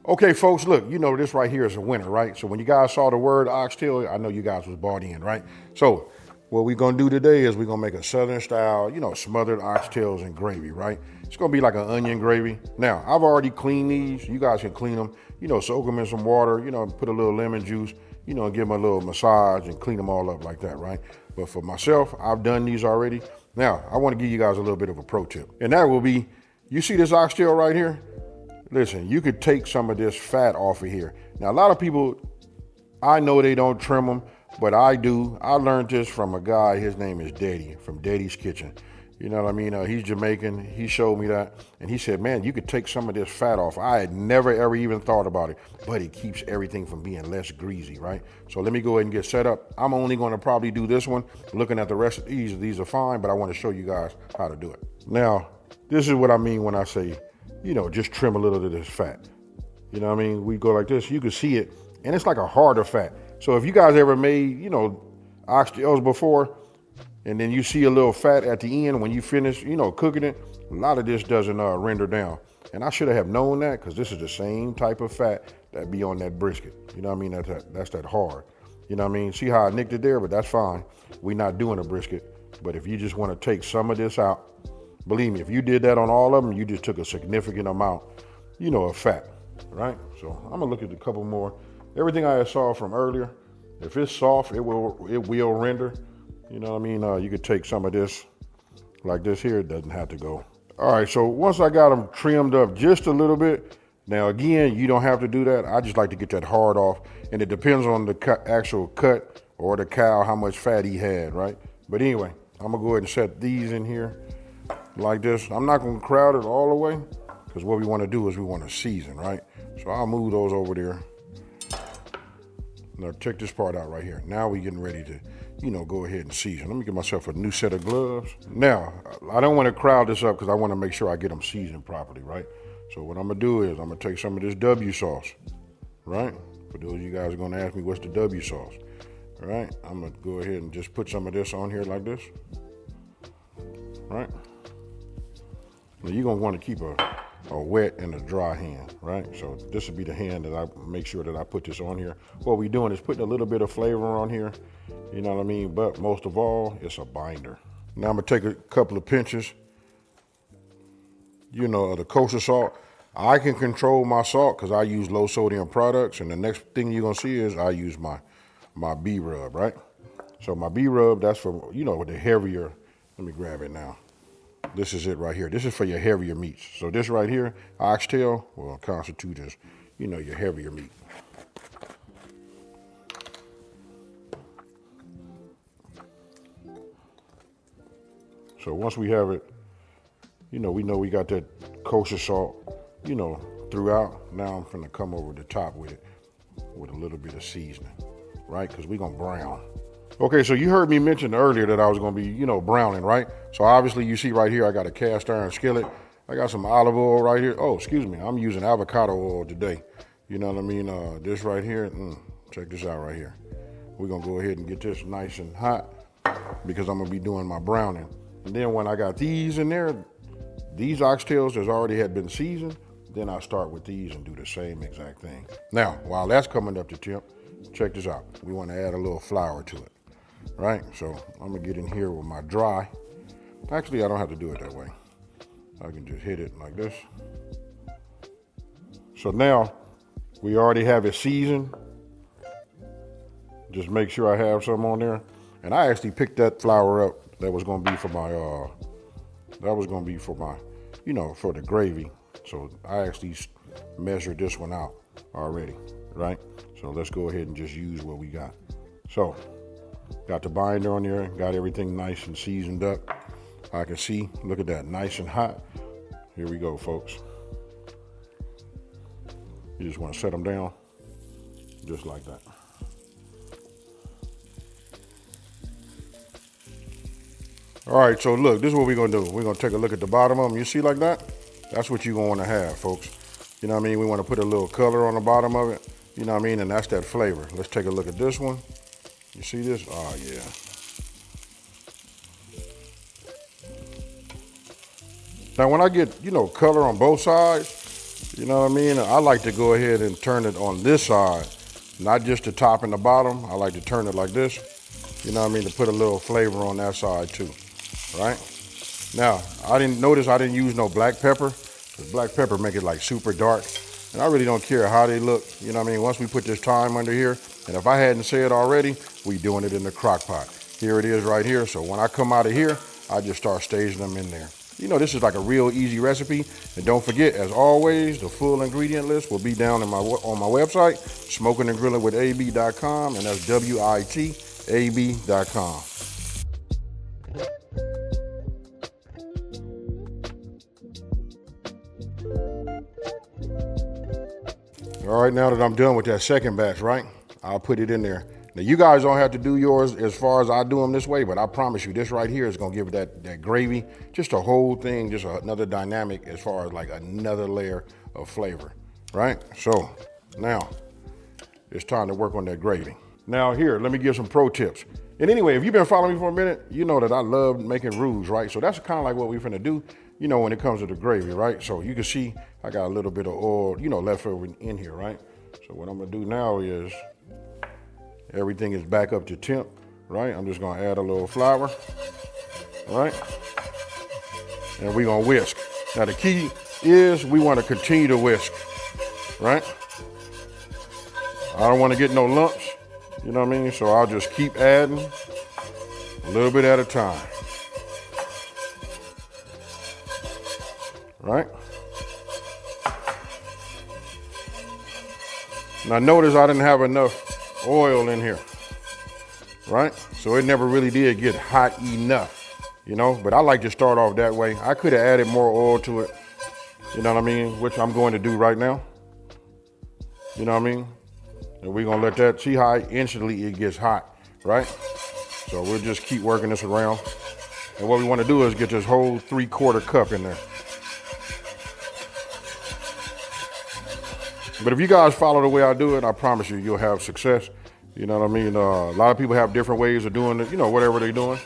Okay, folks, look, you know this right here is a winner, right? So when you guys saw the word oxtail, I know you guys was bought in, right? So what we're gonna do today is we're gonna make a Southern style, smothered oxtails and gravy, right? It's gonna be like an onion gravy. Now, I've already cleaned these. You guys can clean them, soak them in some water, put a little lemon juice, and give them a little massage and clean them all up like that, right? But for myself, I've done these already. Now, I wanna give you guys a little bit of a pro tip. And that will be, you see this oxtail right here? Listen, you could take some of this fat off of here. Now, a lot of people, I know they don't trim them, but I do. I learned this from a guy, his name is Daddy, from Daddy's Kitchen. You know what I mean? He's Jamaican. He showed me that. And he said, man, you could take some of this fat off. I had never, ever even thought about it, but it keeps everything from being less greasy, right? So let me go ahead and get set up. I'm only going to probably do this one. Looking at the rest of these are fine, but I want to show you guys how to do it. Now, this is what I mean when I say, just trim a little of this fat. You know what I mean? We go like this, you can see it, and it's like a harder fat. So if you guys ever made, oxtails before, and then you see a little fat at the end when you finish, cooking it, a lot of this doesn't render down. And I should have known that because this is the same type of fat that be on that brisket. You know what I mean? That's that hard. You know what I mean? See how I nicked it there, but that's fine. We're not doing a brisket. But if you just want to take some of this out, believe me, if you did that on all of them, you just took a significant amount, of fat, right? So I'm gonna look at a couple more. Everything I saw from earlier, if it's soft, it will render. You know what I mean? You could take some of this, like this here, it doesn't have to go. All right, so once I got them trimmed up just a little bit, now again, you don't have to do that. I just like to get that hard off, and it depends on the actual cut or the cow, how much fat he had, right? But anyway, I'm gonna go ahead and set these in here like this. I'm not gonna crowd it all the way because what we wanna do is we wanna season, right? So I'll move those over there. Now check this part out right here. Now we're getting ready to, go ahead and season. Let me get myself a new set of gloves. Now, I don't wanna crowd this up because I wanna make sure I get them seasoned properly, right? So what I'm gonna do is I'm gonna take some of this W sauce, right? For those of you guys are gonna ask me what's the W sauce, all right? I'm gonna go ahead and just put some of this on here like this, right? Now you're gonna want to keep a wet and a dry hand, right? So this would be the hand that I make sure that I put this on here. What we're doing is putting a little bit of flavor on here, you know what I mean? But most of all, it's a binder. Now I'm gonna take a couple of pinches, of the kosher salt. I can control my salt because I use low sodium products, and the next thing you're gonna see is I use my B-rub, right? So my B-rub, that's for, with the heavier, let me grab it now. This is it right here. This is for your heavier meats. So this right here, oxtail, will constitute as, your heavier meat. So once we have it, we know we got that kosher salt, throughout. Now I'm finna come over the top with it with a little bit of seasoning, right? Because we're gonna brown. Okay, so you heard me mention earlier that I was gonna be, browning, right? So obviously you see right here, I got a cast iron skillet. I got some olive oil right here. Oh, excuse me, I'm using avocado oil today. You know what I mean? This right here, check this out right here. We're gonna go ahead and get this nice and hot because I'm gonna be doing my browning. And then when I got these in there, these oxtails that already had been seasoned, then I start with these and do the same exact thing. Now, while that's coming up to temp, check this out. We wanna add a little flour to it. Right, so I'm gonna get in here with my dry. Actually, I don't have to do it that way. I can just hit it like this. So now, we already have it seasoned. Just make sure I have some on there. And I actually picked that flour up. That was gonna be for my, for the gravy. So I actually measured this one out already, right? So let's go ahead and just use what we got. So, got the binder on there, got everything nice and seasoned up. I can see, look at that, nice and hot. Here we go, folks. You just want to set them down, just like that. All right, so look, this is what we're gonna do. We're gonna take a look at the bottom of them. You see like that? That's what you're gonna wanna have, folks. You know what I mean? We wanna put a little color on the bottom of it. You know what I mean? And that's that flavor. Let's take a look at this one. You see this? Oh, yeah. Now, when I get, color on both sides, You know what I mean? I like to go ahead and turn it on this side, not just the top and the bottom. I like to turn it like this, you know what I mean, to put a little flavor on that side too, right? Now, I didn't use no black pepper, because black pepper make it like super dark, and I really don't care how they look, you know what I mean? Once we put this thyme under here, and if I hadn't said already, we doing it in the crock pot. Here it is right here, so when I come out of here, I just start staging them in there. You know, this is like a real easy recipe. And don't forget, as always, the full ingredient list will be down on my website, smokinandgrillingwithab.com, and that's WITAB.com. All right, now that I'm done with that second batch, right, I'll put it in there. Now, you guys don't have to do yours as far as I do them this way, but I promise you, this right here is gonna give it that gravy, just a whole thing, just another dynamic as far as like another layer of flavor, right? So now it's time to work on that gravy. Now here, let me give some pro tips. And anyway, if you've been following me for a minute, you know that I love making roux, right? So that's kind of like what we're finna do, you know, when it comes to the gravy, right? So you can see I got a little bit of oil, you know, left over in here, right? So what I'm gonna do now is, everything is back up to temp, right? I'm just gonna add a little flour, right? And we're gonna whisk. Now the key is we wanna continue to whisk, right? I don't wanna get no lumps, you know what I mean? So I'll just keep adding a little bit at a time, right? Now notice I didn't have enough oil in here, right? So it never really did get hot enough, you know, but I like to start off that way. I could have added more oil to it, you know what I mean, which I'm going to do right now, you know what I mean? And we're gonna let that, see how instantly it gets hot, right? So we'll just keep working this around. And what we wanna do is get this whole 3/4 cup in there. But if you guys follow the way I do it, I promise you, you'll have success. You know what I mean? A lot of people have different ways of doing it, you know, whatever they're doing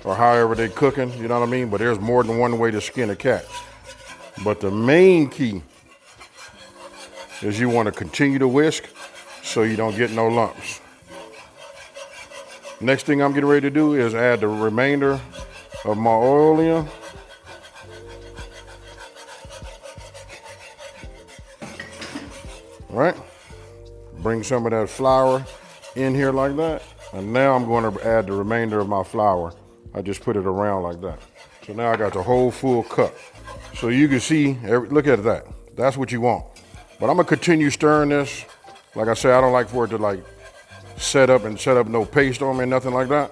or however they're cooking, you know what I mean? But there's more than one way to skin a cat. But the main key is you want to continue to whisk so you don't get no lumps. Next thing I'm getting ready to do is add the remainder of my oil in. All right, bring some of that flour in here like that. And now I'm going to add the remainder of my flour. I just put it around like that. So now I got the whole full cup. So you can see, look at that. That's what you want. But I'm gonna continue stirring this. Like I said, I don't like for it to like set up no paste on me, nothing like that.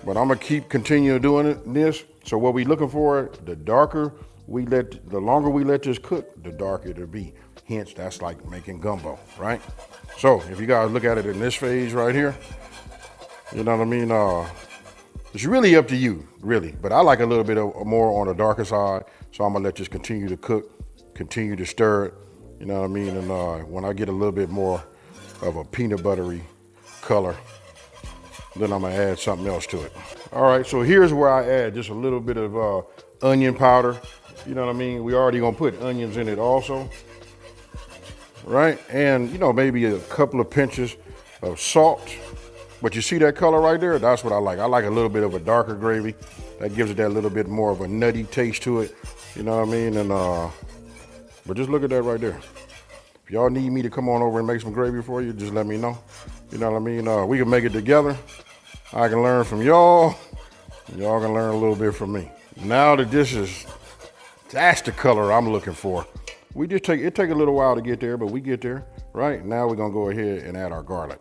But I'm gonna continue doing this. So what we looking for, the longer we let this cook, the darker it'll be. Hence, that's like making gumbo, right? So if you guys look at it in this phase right here, you know what I mean? It's really up to you, really. But I like a little bit more on the darker side. So I'm gonna let this continue to cook, continue to stir it, you know what I mean? And when I get a little bit more of a peanut buttery color, then I'm gonna add something else to it. All right, so here's where I add just a little bit of onion powder. You know what I mean? We already gonna put onions in it also, right? And you know, maybe a couple of pinches of salt. But you see that color right there? That's what I like. I like a little bit of a darker gravy. That gives it that little bit more of a nutty taste to it. You know what I mean? And but just look at that right there. If y'all need me to come on over and make some gravy for you, just let me know. You know what I mean? We can make it together. I can learn from y'all. Y'all can learn a little bit from me. Now that that's the color I'm looking for. It take a little while to get there, but we get there, right? Now we're gonna go ahead and add our garlic.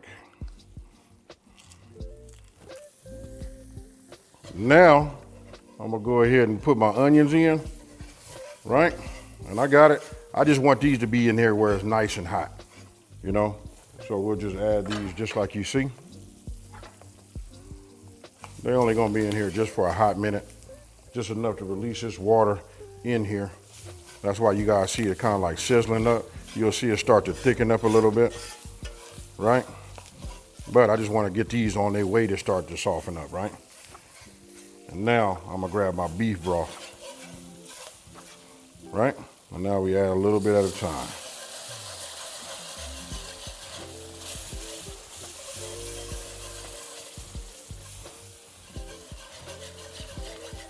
Now, I'm gonna go ahead and put my onions in, right? And I got it. I just want these to be in here where it's nice and hot, you know? So we'll just add these just like you see. They're only gonna be in here just for a hot minute, just enough to release this water in here. That's why you guys see it kind of like sizzling up. You'll see it start to thicken up a little bit, right? But I just wanna get these on their way to start to soften up, right? And now I'm gonna grab my beef broth, right? And now we add a little bit at a time.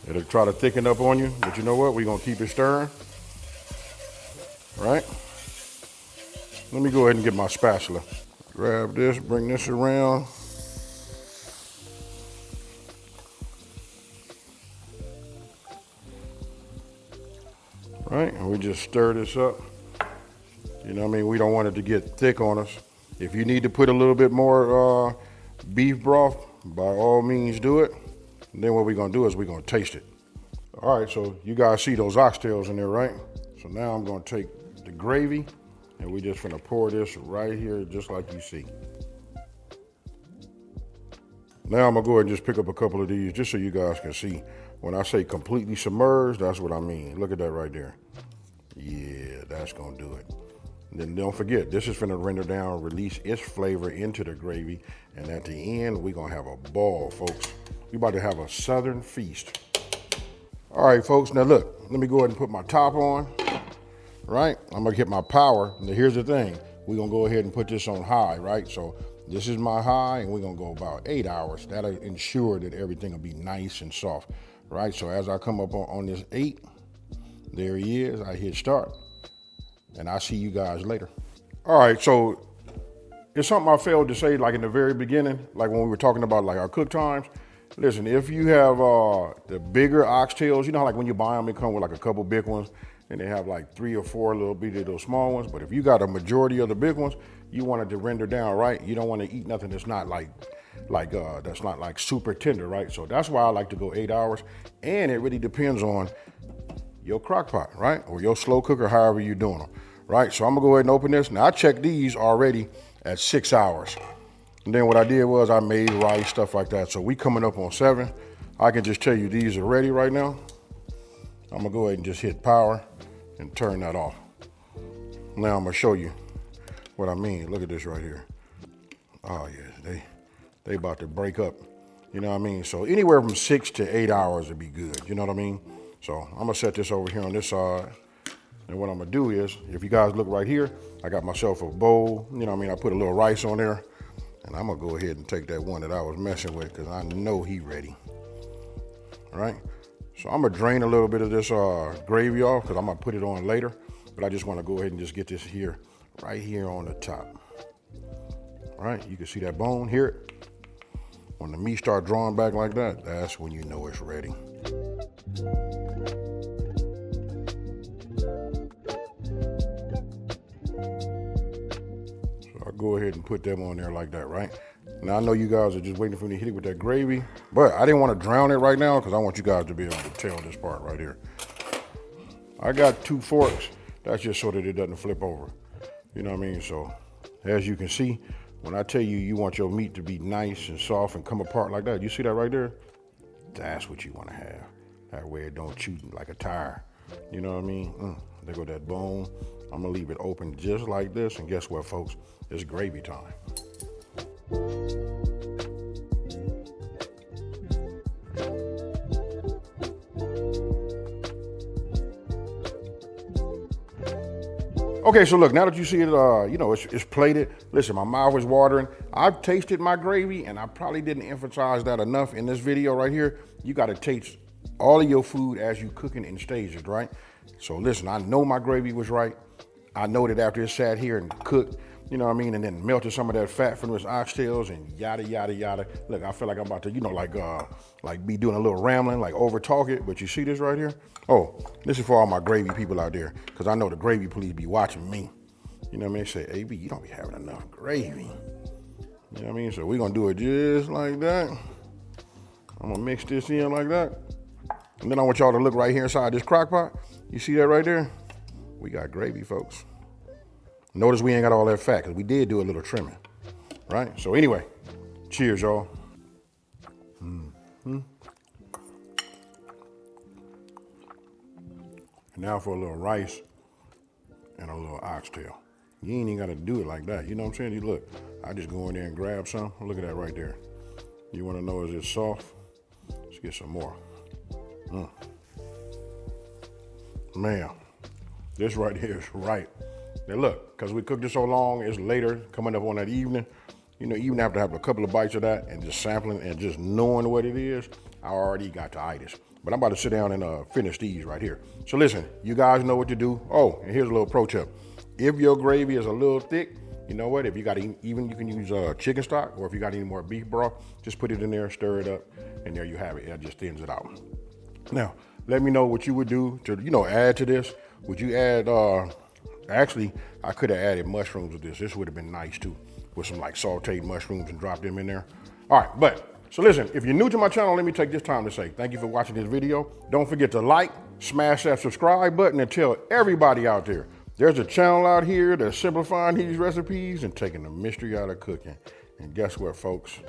It'll try to thicken up on you, but you know what? We're gonna keep it stirring, right? Let me go ahead and get my spatula. Grab this, bring this around. Right, and we just stir this up. You know what I mean? We don't want it to get thick on us. If you need to put a little bit more beef broth, by all means do it. And then what we're gonna do is we're gonna taste it. All right, so you guys see those oxtails in there, right? So now I'm gonna take the gravy and we just gonna pour this right here just like you see. Now I'm gonna go ahead and just pick up a couple of these just so you guys can see. When I say completely submerged, that's what I mean. Look at that right there. Yeah, that's gonna do it. And then don't forget, this is gonna render down, release its flavor into the gravy. And at the end, we're gonna have a ball, folks. We about to have a Southern feast. All right, folks, now look, let me go ahead and put my top on, right? I'm gonna hit my power. Now here's the thing, we're gonna go ahead and put this on high, right? So this is my high, and we're gonna go about 8 hours. That'll ensure that everything will be nice and soft, right? So as I come up on this 8, there he is, I hit start, and I'll see you guys later. All right, so it's something I failed to say like in the very beginning, like when we were talking about like our cook times. Listen, if you have the bigger oxtails, you know how like when you buy them, they come with like a couple big ones, and they have like 3 or 4 little bitty those small ones. But if you got a majority of the big ones, you want it to render down, right? You don't want to eat nothing that's not that's not like super tender, right? So that's why I like to go 8 hours, and it really depends on your crock pot, right? Or your slow cooker, however you're doing them, right? So I'm gonna go ahead and open this. Now I checked these already at 6 hours. And then what I did was I made rice, stuff like that. So we coming up on 7. I can just tell you these are ready right now. I'm gonna go ahead and just hit power and turn that off. Now I'm gonna show you what I mean. Look at this right here. Oh yeah, they about to break up. You know what I mean? So anywhere from 6 to 8 hours would be good. You know what I mean? So I'm gonna set this over here on this side. And what I'm gonna do is, if you guys look right here, I got myself a bowl. You know what I mean? I put a little rice on there. And I'm gonna go ahead and take that one that I was messing with because I know he ready. All right? So I'm gonna drain a little bit of this gravy off because I'm gonna put it on later. But I just wanna go ahead and just get this here, right here on the top. All right, you can see that bone, hear it? When the meat start drawing back like that, that's when you know it's ready. Go ahead and put them on there like that, right? Now I know you guys are just waiting for me to hit it with that gravy, but I didn't want to drown it right now because I want you guys to be able to tell this part right here. I got 2 forks. That's just so that it doesn't flip over. You know what I mean? So as you can see, when I tell you you want your meat to be nice and soft and come apart like that, you see that right there? That's what you want to have. That way it don't chew like a tire. You know what I mean? There go that bone. I'm gonna leave it open just like this, and guess what, folks? It's gravy time. Okay, so look, now that you see it, you know, it's plated. Listen, my mouth is watering. I've tasted my gravy, and I probably didn't emphasize that enough in this video right here. You got to taste all of your food as you cooking in stages, right? So listen, I know my gravy was right. I know that after it sat here and cooked, you know what I mean, and then melted some of that fat from those oxtails and yada, yada, yada. Look, I feel like I'm about to, you know, like be doing a little rambling, like over talk it, but you see this right here? Oh, this is for all my gravy people out there, because I know the gravy police be watching me. You know what I mean? Say, AB, you don't be having enough gravy. You know what I mean? So we're going to do it just like that. I'm going to mix this in like that. And then I want y'all to look right here inside this crock pot. You see that right there? We got gravy, folks. Notice we ain't got all that fat because we did do a little trimming, right? So anyway, cheers, y'all. And now for a little rice and a little oxtail. You ain't even got to do it like that. You know what I'm saying? You look, I just go in there and grab some. Look at that right there. You want to know, is it soft? Let's get some more. Man, this right here is right. Now look, because we cooked it so long, it's later, coming up on that evening. You know, even after having a couple of bites of that and just sampling and just knowing what it is, I already got the itis. But I'm about to sit down and finish these right here. So listen, you guys know what to do. Oh, and here's a little pro tip. If your gravy is a little thick, you know what? If you got even, you can use chicken stock, or if you got any more beef broth, just put it in there, stir it up, and there you have it. It just thins it out. Now, let me know what you would do to, add to this. Would you add, actually, I could have added mushrooms with this. This would have been nice too, with some like sauteed mushrooms and drop them in there. All right, so listen, if you're new to my channel, let me take this time to say thank you for watching this video. Don't forget to like, smash that subscribe button, and tell everybody out there, there's a channel out here that's simplifying these recipes and taking the mystery out of cooking. And guess what, folks?